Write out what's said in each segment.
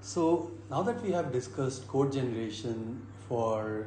So now that we have discussed code generation for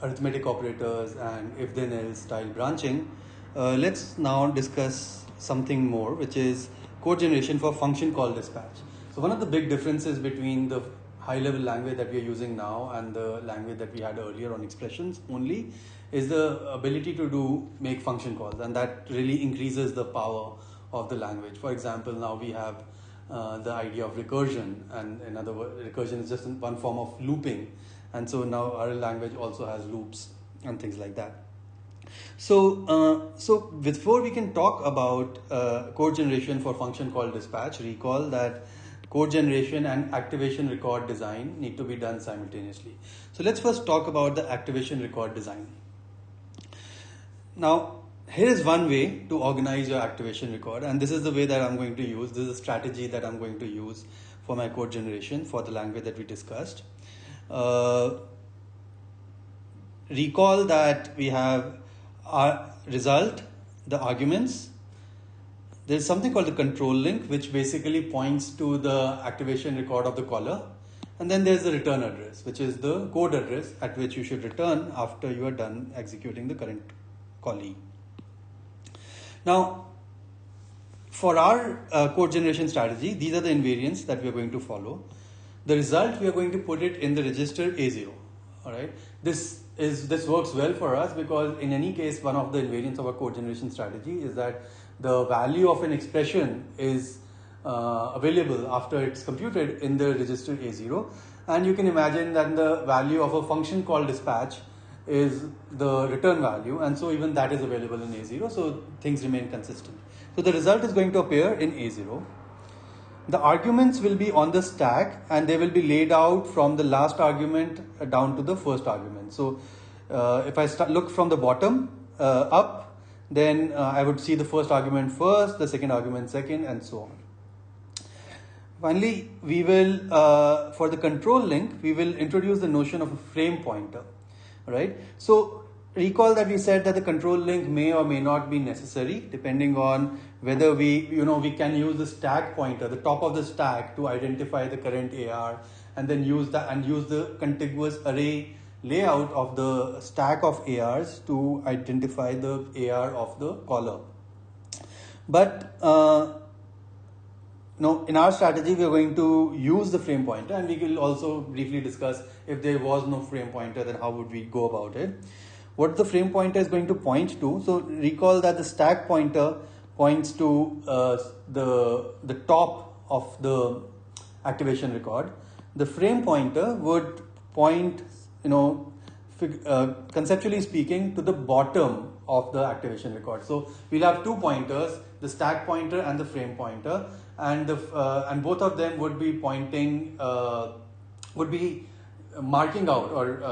arithmetic operators and if then else style branching, let's now discuss something more, which is code generation for function call dispatch. So one of the big differences between the high level language that we are using now and the language that we had earlier on expressions only is the ability to make function calls, and that really increases the power of the language. For example, now we have the idea of recursion, and in other words, recursion is just one form of looping, and so now our language also has loops and things like that. So before we can talk about code generation for function call dispatch, recall that code generation and activation record design need to be done simultaneously. So let's first talk about the activation record design. Now, here is one way to organize your activation record, and this is the way that I'm going to use. This is a strategy that I'm going to use for my code generation for the language that we discussed. Recall that we have our result, the arguments. There's something called the control link, which basically points to the activation record of the caller. And then there's the return address, which is the code address at which you should return after you are done executing the current callee. Now, for our code generation strategy, these are the invariants that we are going to follow. The result, we are going to put it in the register A0. All right. This works well for us because in any case, one of the invariants of our code generation strategy is that the value of an expression is available after it's computed in the register A0. And you can imagine that the value of a function called dispatch is the return value, and so even that is available in A0, so things remain consistent. So the result is going to appear in A0. The arguments will be on the stack and they will be laid out from the last argument down to the first argument. So if I look from the bottom up, then I would see the first argument first, the second argument second, and so on. Finally, we will, for the control link, we will introduce the notion of a frame pointer. Right. So recall that we said that the control link may or may not be necessary depending on whether we can use the stack pointer, the top of the stack, to identify the current AR, and then use the contiguous array layout of the stack of ARs to identify the AR of the caller. But in our strategy, we are going to use the frame pointer, and we will also briefly discuss if there was no frame pointer, then how would we go about it. What the frame pointer is going to point to, so recall that the stack pointer points to the top of the activation record. The frame pointer would point, conceptually speaking, to the bottom of the activation record. So we'll have two pointers, the stack pointer and the frame pointer, and both of them would be pointing, would be marking out or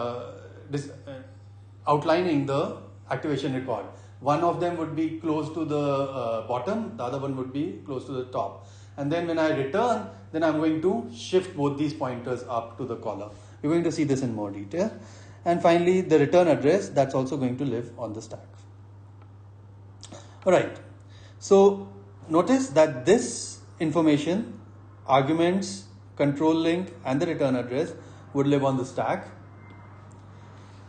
outlining the activation record. One of them would be close to the bottom, the other one would be close to the top. And then when I return, then I'm going to shift both these pointers up to the caller. We're going to see this in more detail. And finally, the return address, that's also going to live on the stack. All right. So notice that this information, arguments, control link, and the return address would live on the stack.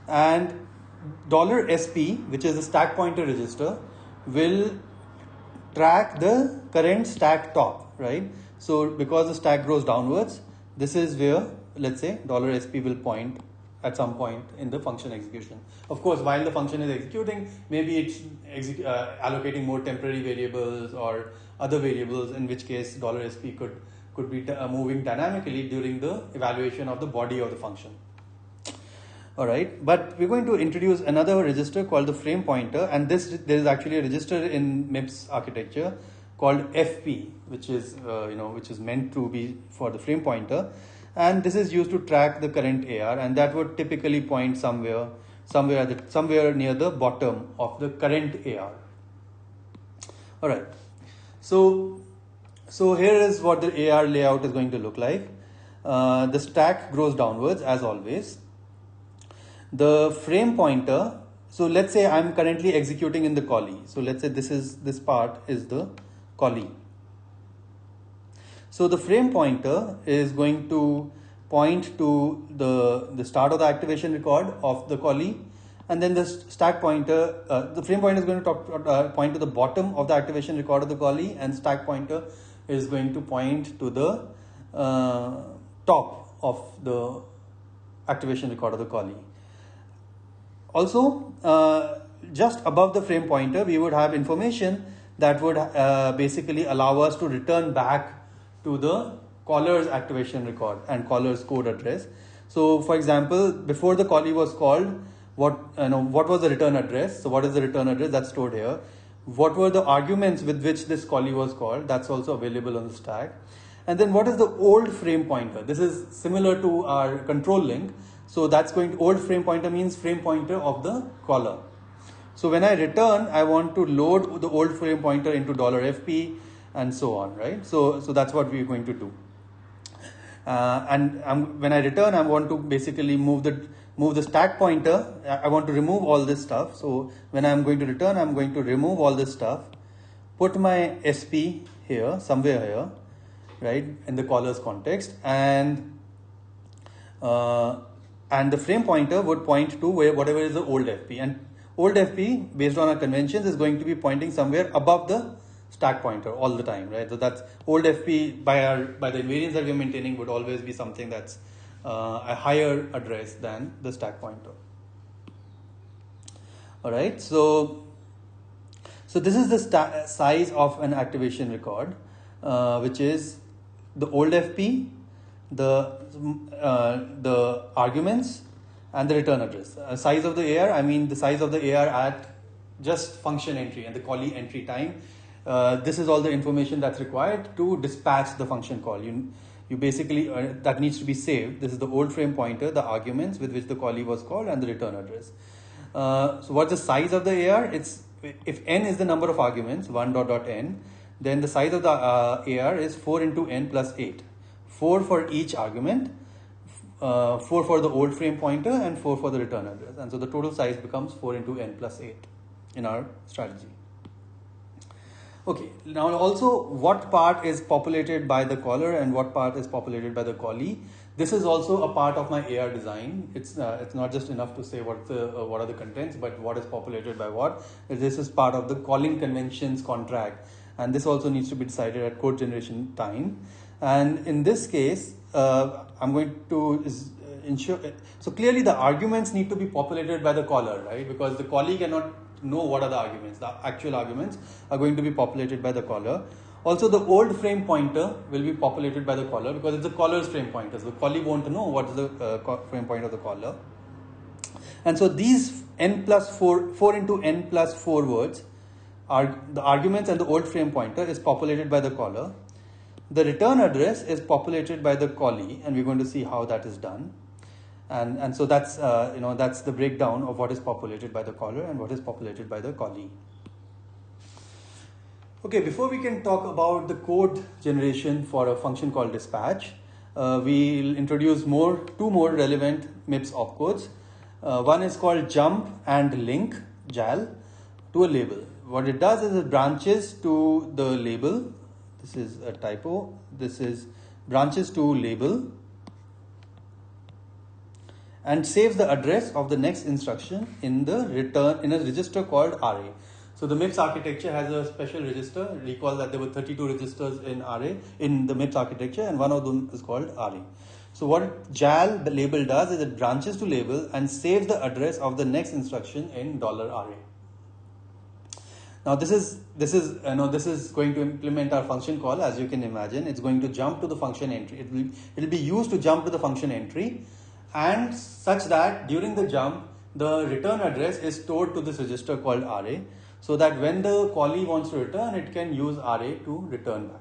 And $SP, which is the stack pointer register, will track the current stack top, right? So because the stack grows downwards, this is where, let's say, $SP will point at some point in the function execution. Of course, while the function is executing, maybe it's allocating more temporary variables or other variables, in which case $SP could be moving dynamically during the evaluation of the body of the function. All right, but we're going to introduce another register called the frame pointer, and there is actually a register in MIPS architecture called FP, which is meant to be for the frame pointer, and this is used to track the current AR, and that would typically point somewhere near the bottom of the current AR. All right, so here is what the AR layout is going to look like. The stack grows downwards as always. The frame pointer, so let's say I'm currently executing in the callee. So let's say this part is the callee. So the frame pointer is going to point to the start of the activation record of the callee, and then the stack pointer, the frame pointer is going to point to the bottom of the activation record of the callee, and stack pointer is going to point to the top of the activation record of the callee. Also, just above the frame pointer, we would have information that would basically allow us to return back to the caller's activation record and caller's code address. So, for example, before the callee was called, what was the return address? So, what is the return address? That's stored here. What were the arguments with which this callee was called? That's also available on the stack. And then what is the old frame pointer? This is similar to our control link. So that's going to, old frame pointer means frame pointer of the caller. So when I return, I want to load the old frame pointer into $fp and so on, right? So that's what we're going to do. When I return, I want to basically move the stack pointer. I want to remove all this stuff. So when I'm going to return, I'm going to remove all this stuff, put my SP here, somewhere here, right, in the caller's context, and the frame pointer would point to whatever is the old FP, and old FP based on our conventions is going to be pointing somewhere above the stack pointer all the time, right? So that's old FP by the invariance that we're maintaining would always be something that's a higher address than the stack pointer. All right, so this is the size of an activation record, which is the old FP, the arguments, and the return address. Size of the AR, I mean the size of the AR at just function entry and the callee entry time. This is all the information that's required to dispatch the function call. You basically, that needs to be saved. This is the old frame pointer, the arguments with which the callee was called, and the return address. So what's the size of the AR? It's, if n is the number of arguments, 1.n, then the size of the AR is 4 into n plus 8. 4 for each argument, 4 for the old frame pointer, and 4 for the return address. And so the total size becomes 4 into n plus 8 in our strategy. Okay, now also what part is populated by the caller and what part is populated by the callee? This is also a part of my AR design. It's not just enough to say what are the contents, but what is populated by what. This is part of the calling conventions contract, and this also needs to be decided at code generation time. And in this case, I'm going to ensure, so clearly the arguments need to be populated by the caller, right? Because the callee cannot know what are the arguments. The actual arguments are going to be populated by the caller. Also, the old frame pointer will be populated by the caller because it's the caller's frame pointer. So the callee won't know what is the frame pointer of the caller. And so these n plus 4 into n plus 4 words are the arguments, and the old frame pointer is populated by the caller. The return address is populated by the callee, and we're going to see how that is done. And so that's that's the breakdown of what is populated by the caller and what is populated by the callee. Okay, before we can talk about the code generation for a function called dispatch, we'll introduce two more relevant MIPS opcodes. One is called jump and link JAL to a label. What it does is it branches to the label. This is a typo. This is branches to label and saves the address of the next instruction in a register called array. So the MIPS architecture has a special register. Recall that there were 32 registers in the MIPS architecture, and one of them is called array. So what JAL, the label, does is it branches to label and saves the address of the next instruction in $array. Now this is going to implement our function call. As you can imagine, it's going to jump to the function entry. It will be used to jump to the function entry, and such that during the jump, the return address is stored to this register called array, so that when the callee wants to return, it can use array to return back.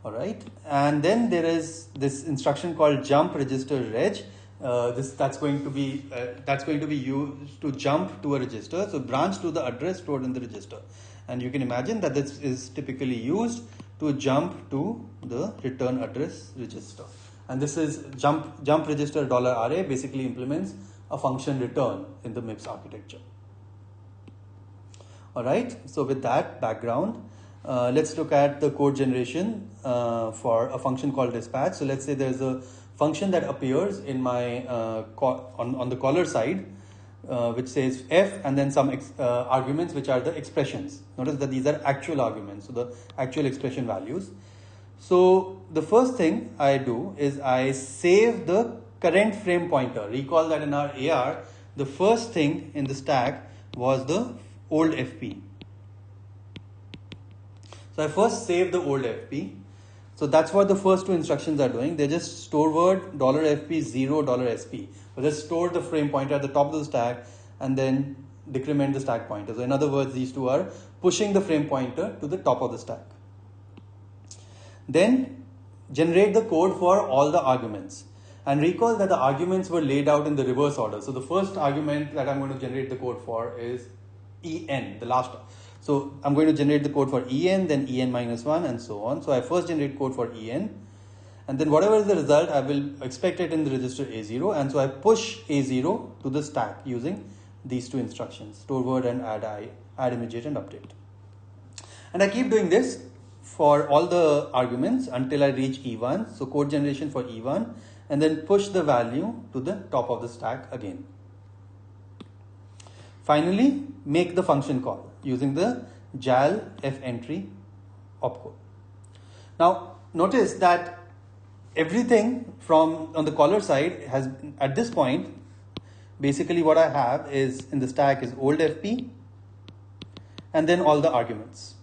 All right, and then there is this instruction called jump register reg. That's going to be used to jump to a register. So branch to the address stored in the register, and you can imagine that this is typically used to jump to the return address register. And this is jump register $array basically implements a function return in the MIPS architecture. All right. So with that background, let's look at the code generation for a function called dispatch. So let's say there's a function that appears in my on the caller side, which says f and then some arguments which are the expressions. Notice that these are actual arguments, so the actual expression values. So the first thing I do is I save the current frame pointer. Recall that in our AR, the first thing in the stack was the old FP. So I first save the old FP. So that's what the first two instructions are doing. They just store word $fp 0 $sp. So just store the frame pointer at the top of the stack and then decrement the stack pointer. So in other words, these two are pushing the frame pointer to the top of the stack. Then generate the code for all the arguments. And recall that the arguments were laid out in the reverse order. So the first argument that I'm going to generate the code for is en, the last. So I'm going to generate the code for en, then en minus 1 and so on. So I first generate code for en. And then whatever is the result, I will expect it in the register A0. And so I push A0 to the stack using these two instructions, store word and add immediate and update. And I keep doing this for all the arguments until I reach E1. So code generation for E1 and then push the value to the top of the stack again. Finally, make the function call using the jal fentry opcode. Now notice that everything from on the caller side has, at this point, basically what I have is in the stack is old FP and then all the arguments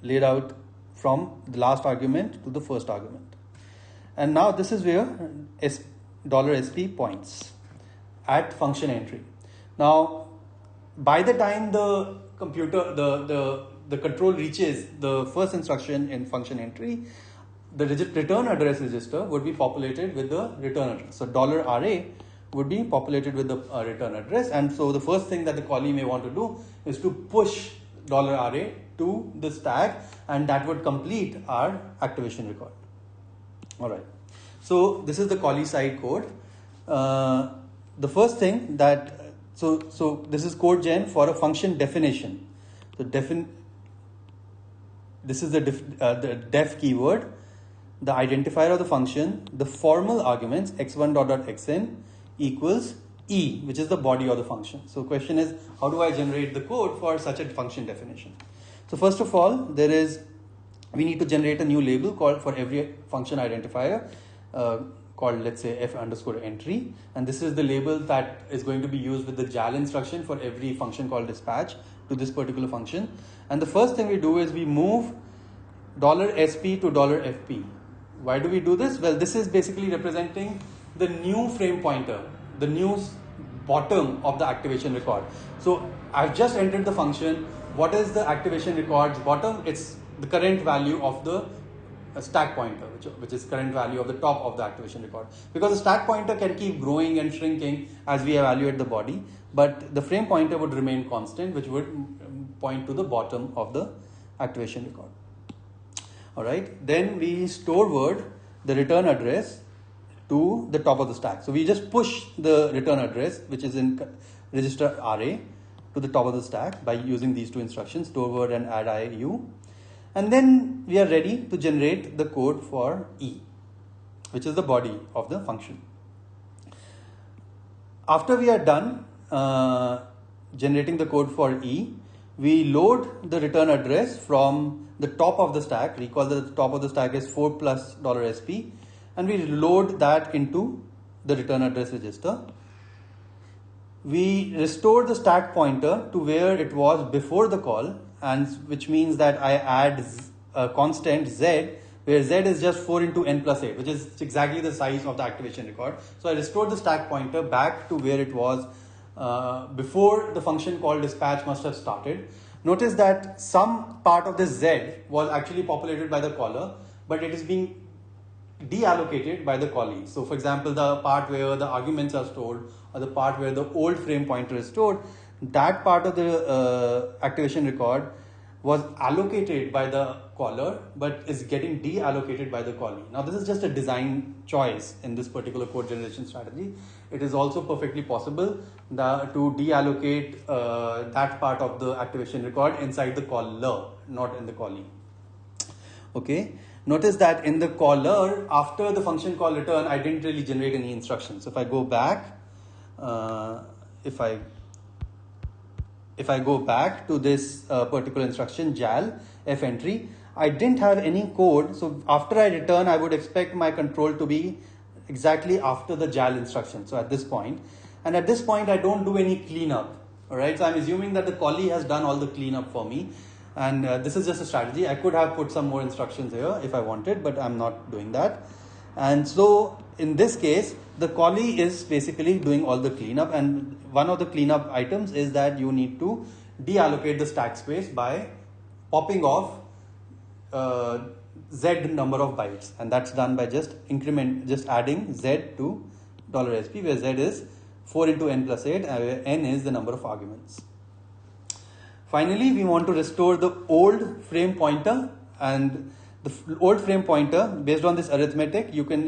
laid out from the last argument to the first argument. And now this is where $sp points at function entry. Now, by the time the computer, the control reaches the first instruction in function entry, the return address register would be populated with the return address. So $RA would be populated with the return address. And so the first thing that the callee may want to do is to push $RA to the stack, and that would complete our activation record. All right. So this is the callee side code. The first thing that so this is code gen for a function definition. So this is the def keyword, the identifier of the function, the formal arguments x1.xn equals e, which is the body of the function. So question is, how do I generate the code for such a function definition? So first of all, we need to generate a new label called for every function identifier called, let's say, f underscore entry, and this is the label that is going to be used with the jal instruction for every function called dispatch to this particular function. And the first thing we do is we move $sp to $fp. Why do we do this? Well, this is basically representing the new frame pointer, the new bottom of the activation record. So I've just entered the function. What is the activation record's bottom? It's the current value of the stack pointer, which is current value of the top of the activation record. Because the stack pointer can keep growing and shrinking as we evaluate the body, but the frame pointer would remain constant, which would point to the bottom of the activation record. All right. Then we store word the return address to the top of the stack. So we just push the return address, which is in register RA, to the top of the stack by using these two instructions, store word and add IU. And then we are ready to generate the code for E, which is the body of the function. After we are done generating the code for E, we load the return address from the top of the stack. Recall that the top of the stack is 4 plus $sp, and we load that into the return address register. We restore the stack pointer to where it was before the call, and which means that I add a constant z, where z is just 4 into n plus 8, which is exactly the size of the activation record. So I restored the stack pointer back to where it was before the function called dispatch must have started. Notice that some part of this z was actually populated by the caller, but it is being deallocated by the callee. So for example, the part where the arguments are stored or the part where the old frame pointer is stored, that part of the activation record was allocated by the caller but is getting deallocated by the callee. Now this is just a design choice in this particular code generation strategy. It is also perfectly possible to deallocate that part of the activation record inside the caller, not in the callee. Okay, notice that in the caller, after the function call return, I didn't really generate any instructions. So if I go back, if I go back to this particular instruction jal f entry, I didn't have any code. So after I return, I would expect my control to be exactly after the jal instruction. So at this point, and at this point I don't do any cleanup. All right, so I'm assuming that the callee has done all the cleanup for me, and this is just a strategy. I could have put some more instructions here if I wanted, but I'm not doing that. And so in this case, the callee is basically doing all the cleanup, and one of the cleanup items is that you need to deallocate the stack space by popping off z number of bytes, and that's done by just adding z to $sp, where z is 4 into n plus 8, where n is the number of arguments. Finally, we want to restore the old frame pointer, and the old frame pointer, based on this arithmetic, you will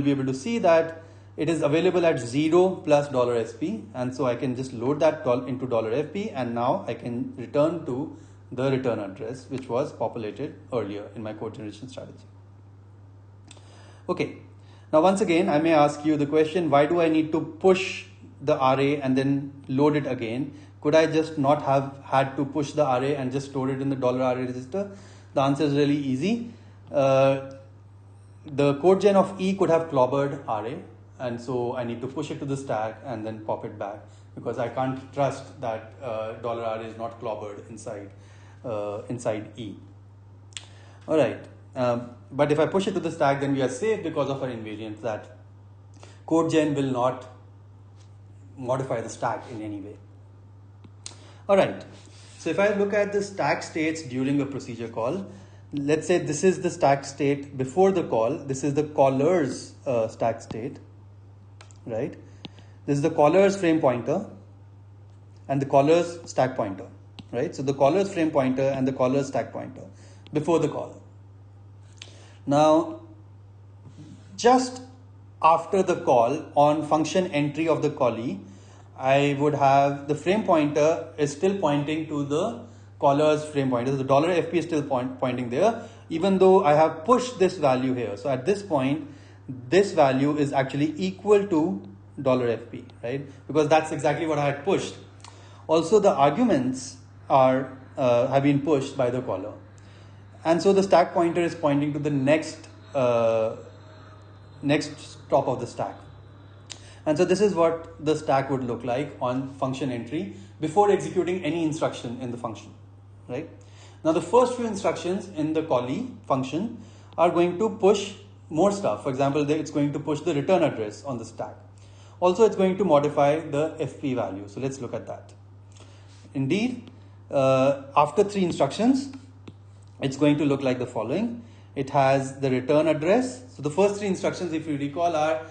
be able to see that it is available at 0 plus $sp, and so I can just load that into $fp, and now I can return to the return address which was populated earlier in my code generation strategy. Okay, now once again I may ask you the question, why do I need to push the array and then load it again? Could I just not have had to push the array and just store it in the $array register? The answer is really easy. The code gen of E could have clobbered array, and so I need to push it to the stack and then pop it back, because I can't trust that $array is not clobbered inside E. All right, but if I push it to the stack, then we are safe because of our invariant that code gen will not modify the stack in any way. All right, so if I look at the stack states during a procedure call, let's say this is the stack state before the call. This is the caller's stack state, right? This is the caller's frame pointer and the caller's stack pointer, right? So the caller's frame pointer and the caller's stack pointer before the call. Now, just after the call, on function entry of the callee, I would have the frame pointer is still pointing to the caller's frame pointer. So the $fp is still pointing there, even though I have pushed this value here. So at this point, this value is actually equal to $fp, right? Because that's exactly what I had pushed. Also, the arguments are have been pushed by the caller, and so the stack pointer is pointing to the next stop of the stack. And so this is what the stack would look like on function entry before executing any instruction in the function, right? Now the first few instructions in the callee function are going to push more stuff. For example, it's going to push the return address on the stack. Also, it's going to modify the FP value. So let's look at that. Indeed, after 3 instructions, it's going to look like the following. It has the return address. So the first 3 instructions, if you recall, are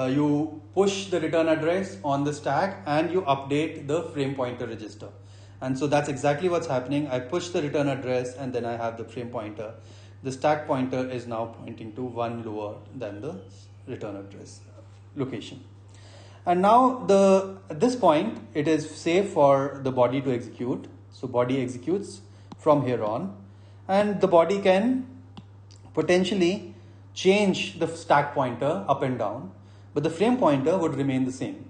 you push the return address on the stack and you update the frame pointer register. And so that's exactly what's happening. I push the return address and then I have the frame pointer. The stack pointer is now pointing to 1 lower than the return address location. And now at this point, it is safe for the body to execute. So body executes from here on, and the body can potentially change the stack pointer up and down, but the frame pointer would remain the same.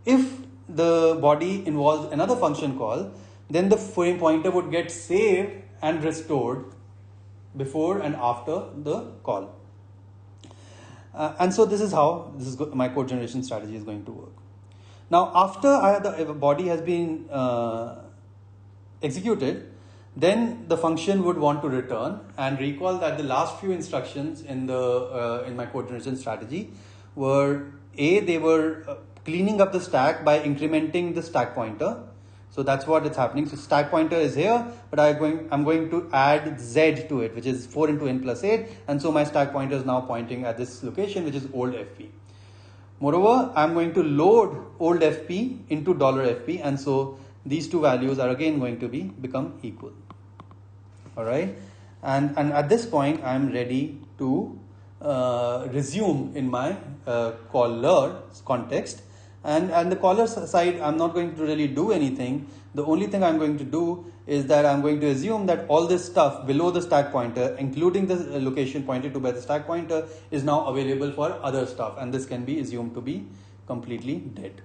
If the body involves another function call, then the frame pointer would get saved and restored before and after the call. And so this is how my code generation strategy is going to work. Now, after the body has been executed, then the function would want to return, and recall that the last few instructions in my code generation strategy were they were cleaning up the stack by incrementing the stack pointer. So that's what is happening. So stack pointer is here, but I'm going to add z to it, which is 4 into n plus 8, and so my stack pointer is now pointing at this location, which is old fp. Moreover, I'm going to load old fp into $fp, and so these two values are again going to become equal. All right, and at this point I'm ready to resume in my caller context, and the caller side I'm not going to really do anything. The only thing I'm going to do is that I'm going to assume that all this stuff below the stack pointer, including the location pointed to by the stack pointer, is now available for other stuff, and this can be assumed to be completely dead.